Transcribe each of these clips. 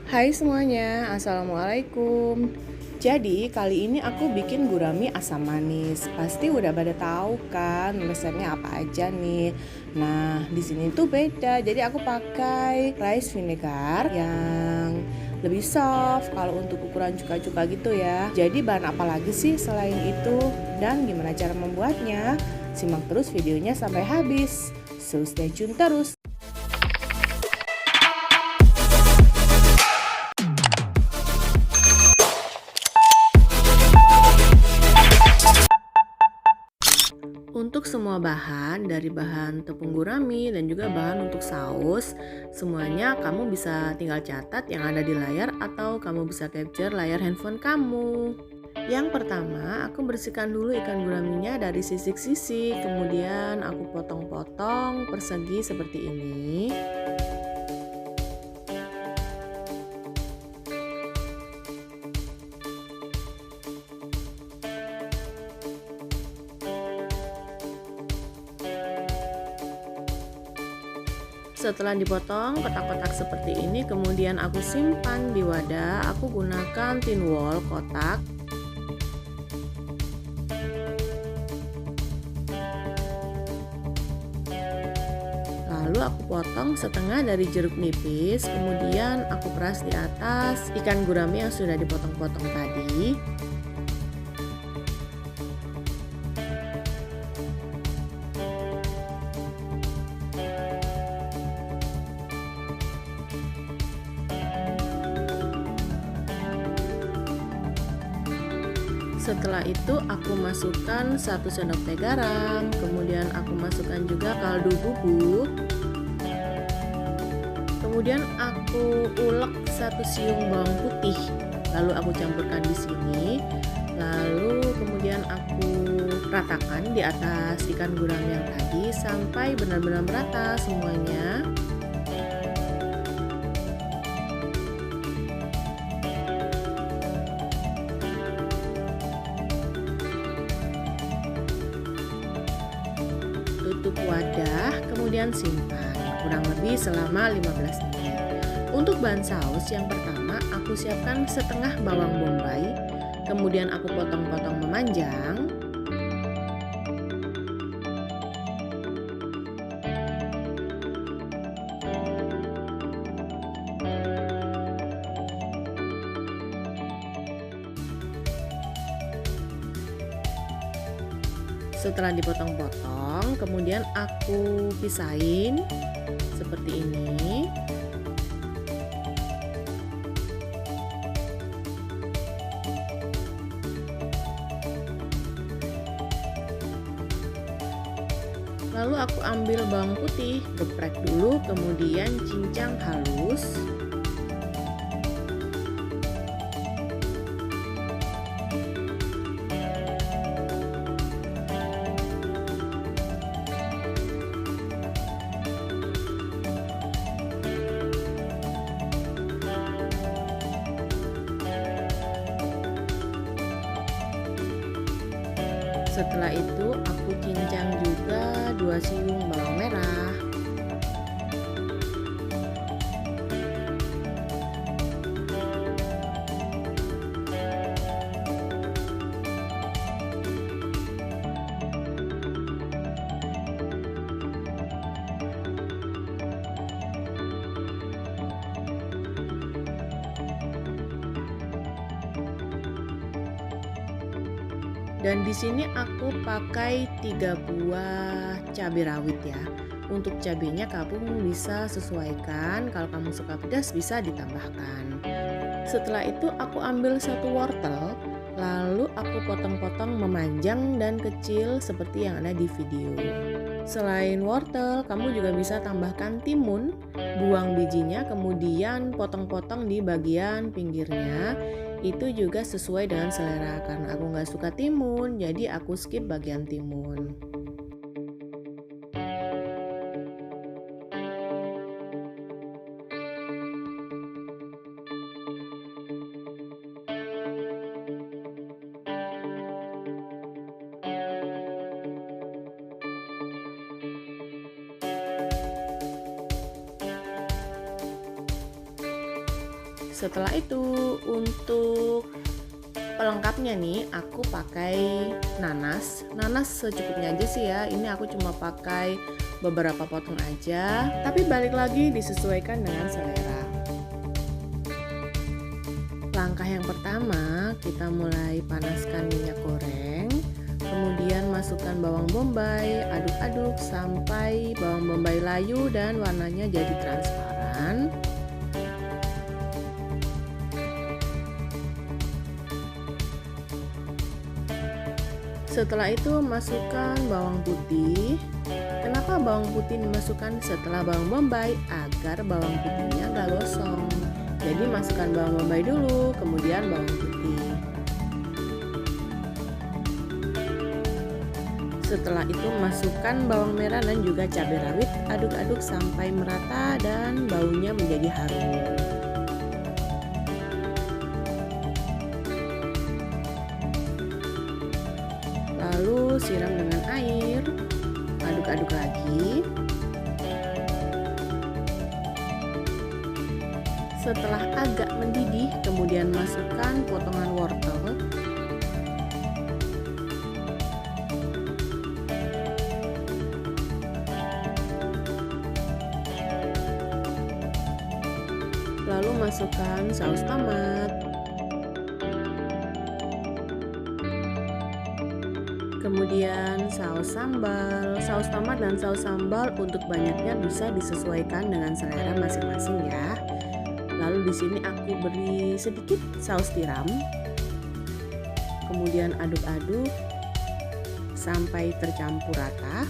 Hai semuanya, Assalamualaikum. Jadi kali ini aku bikin gurami asam manis. Pasti udah pada tahu kan resepnya apa aja nih. Nah, di sini tuh beda. Jadi aku pakai rice vinegar yang lebih soft kalau untuk ukuran cuka-cuka gitu ya. Jadi bahan apa lagi sih selain itu? Dan gimana cara membuatnya? Simak terus videonya sampai habis. So stay tune terus. Untuk semua bahan, dari bahan tepung gurami dan juga bahan untuk saus, semuanya kamu bisa tinggal catat yang ada di layar atau kamu bisa capture layar handphone kamu. Yang pertama, aku bersihkan dulu ikan guraminya dari sisik-sisik, kemudian aku potong-potong persegi seperti ini. Setelah dipotong kotak-kotak seperti ini, kemudian aku simpan di wadah. Aku gunakan tin wall kotak. Lalu aku potong setengah dari jeruk nipis, kemudian aku peras di atas ikan gurami yang sudah dipotong-potong tadi. Setelah itu aku masukkan 1 sendok teh garam, kemudian aku masukkan juga kaldu bubuk. Kemudian aku ulek 1 siung bawang putih, lalu aku campurkan di sini. Lalu kemudian aku ratakan di atas ikan gurami yang tadi sampai benar-benar merata semuanya. Tutup wadah, kemudian simpan kurang lebih selama 15 menit. Untuk bahan saus yang pertama aku siapkan setengah bawang bombay, kemudian aku potong-potong memanjang. Setelah dipotong-potong, kemudian aku pisahin seperti ini. Lalu aku ambil bawang putih, geprek dulu, kemudian cincang halus. Setelah itu aku cincang juga 2 siung bawang merah. Dan di sini aku pakai 3 buah cabai rawit ya. Untuk cabenya kamu bisa sesuaikan, kalau kamu suka pedas bisa ditambahkan. Setelah itu aku ambil 1 wortel, lalu aku potong-potong memanjang dan kecil seperti yang ada di video. Selain wortel, kamu juga bisa tambahkan timun, buang bijinya, kemudian potong-potong di bagian pinggirnya. Itu juga sesuai dengan selera, karena aku nggak suka timun, jadi aku skip bagian timun. Setelah itu untuk pelengkapnya nih aku pakai nanas. Nanas secukupnya aja sih ya. Ini aku cuma pakai beberapa potong aja. Tapi balik lagi disesuaikan dengan selera. Langkah yang pertama, kita mulai panaskan minyak goreng. Kemudian masukkan bawang bombay, aduk-aduk sampai bawang bombay layu dan warnanya jadi transparan. Setelah itu masukkan bawang putih. Kenapa bawang putih dimasukkan setelah bawang bombay? Agar bawang putihnya gak gosong. Jadi masukkan bawang bombay dulu, kemudian bawang putih. Setelah itu masukkan bawang merah dan juga cabai rawit, aduk-aduk sampai merata dan baunya menjadi harum. Lalu siram dengan air, aduk-aduk lagi. Setelah agak mendidih, kemudian masukkan potongan wortel. Lalu masukkan saus tomat. Kemudian saus sambal. Saus tomat dan saus sambal untuk banyaknya bisa disesuaikan dengan selera masing-masing ya. Lalu di sini aku beri sedikit saus tiram. Kemudian aduk-aduk sampai tercampur rata.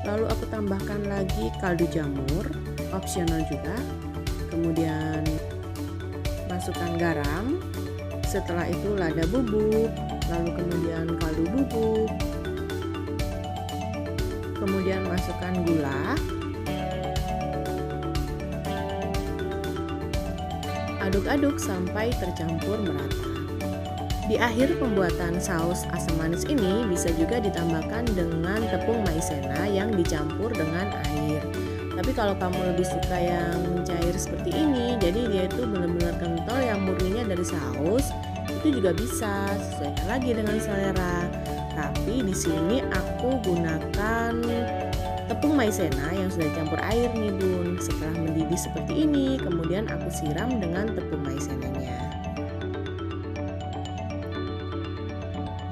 Lalu aku tambahkan lagi kaldu jamur, opsional juga. Kemudian masukkan garam. Setelah itu lada bubuk, lalu kemudian kaldu bubuk. Kemudian masukkan gula. Aduk-aduk sampai tercampur merata. Di akhir pembuatan saus asam manis ini bisa juga ditambahkan dengan tepung maizena yang dicampur dengan air. Tapi kalau kamu lebih suka yang cair seperti ini, jadi dia itu benar-benar kental yang murninya dari saus, itu juga bisa, sesuaikan lagi dengan selera. Tapi di sini aku gunakan tepung maizena yang sudah campur air nih bun. Setelah mendidih seperti ini, kemudian aku siram dengan tepung maizenanya.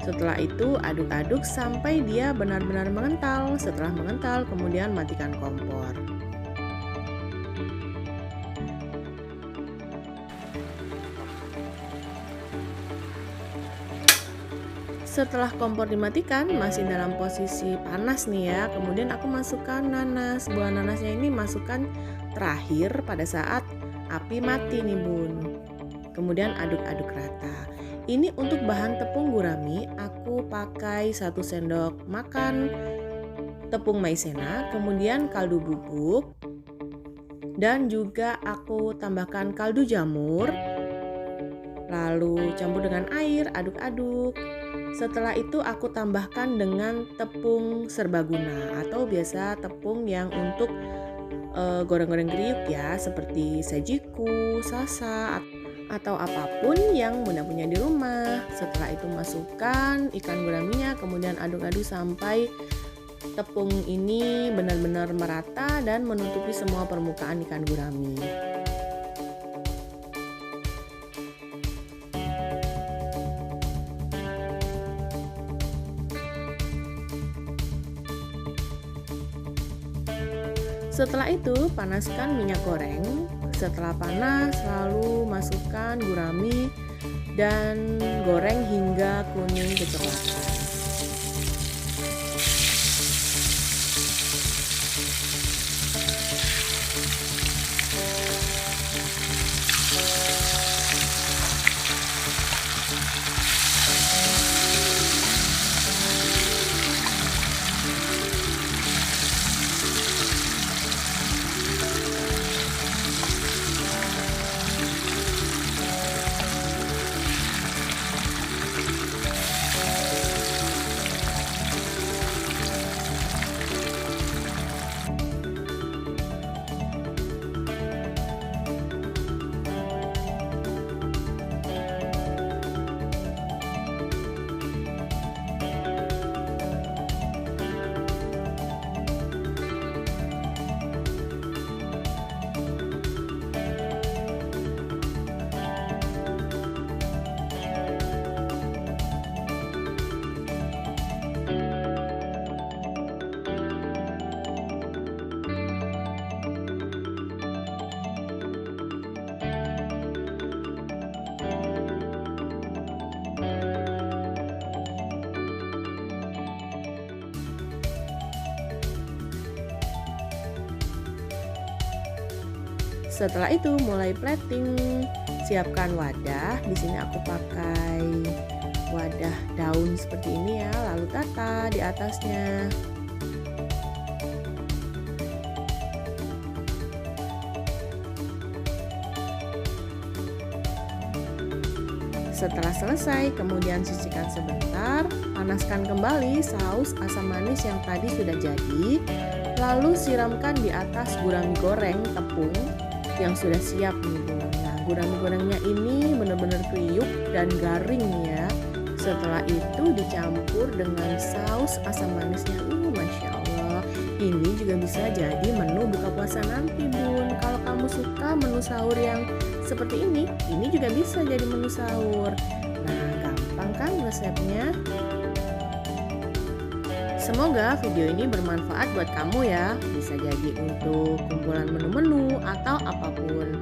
Setelah itu aduk-aduk sampai dia benar-benar mengental. Setelah mengental, kemudian matikan kompor. Setelah kompor dimatikan, masih dalam posisi panas nih ya. Kemudian aku masukkan nanas. Buah nanasnya ini masukkan terakhir pada saat api mati nih bun. Kemudian aduk-aduk rata. Ini untuk bahan tepung gurami, aku pakai 1 sendok makan tepung maizena, kemudian kaldu bubuk, dan juga aku tambahkan kaldu jamur. Lalu campur dengan air, aduk-aduk. Setelah itu aku tambahkan dengan tepung serbaguna atau biasa tepung yang untuk goreng-goreng kriuk ya, seperti sajiku, sasa, atau apapun yang Bunda punya di rumah. Setelah itu masukkan ikan guraminya, kemudian aduk-aduk sampai tepung ini benar-benar merata dan menutupi semua permukaan ikan gurami. Setelah itu panaskan minyak goreng. Setelah panas lalu masukkan gurami dan goreng hingga kuning kecoklatan. Setelah itu mulai plating. Siapkan wadah. Di sini aku pakai wadah daun seperti ini ya, lalu tata di atasnya. Setelah selesai, kemudian sisihkan sebentar, panaskan kembali saus asam manis yang tadi sudah jadi, lalu siramkan di atas gurami goreng tepung yang sudah siap nih Bun. Nah, gurami gorengnya ini benar-benar kriuk dan garing ya. Setelah itu dicampur dengan saus asam manisnya. Masya Allah, ini juga bisa jadi menu buka puasa nanti Bun. Kalau kamu suka menu sahur yang seperti ini juga bisa jadi menu sahur. Nah, gampang kan resepnya? Semoga video ini bermanfaat buat kamu ya. Bisa jadi untuk kumpulan menu-menu atau apapun.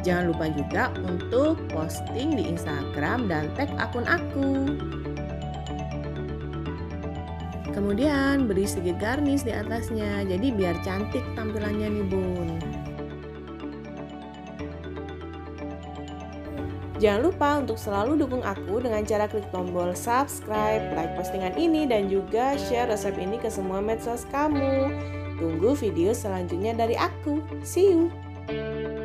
Jangan lupa juga untuk posting di Instagram dan tag akun aku. Kemudian beri sedikit garnish di atasnya, jadi biar cantik tampilannya nih Bun. Jangan lupa untuk selalu dukung aku dengan cara klik tombol subscribe, like postingan ini, dan juga share resep ini ke semua medsos kamu. Tunggu video selanjutnya dari aku. See you!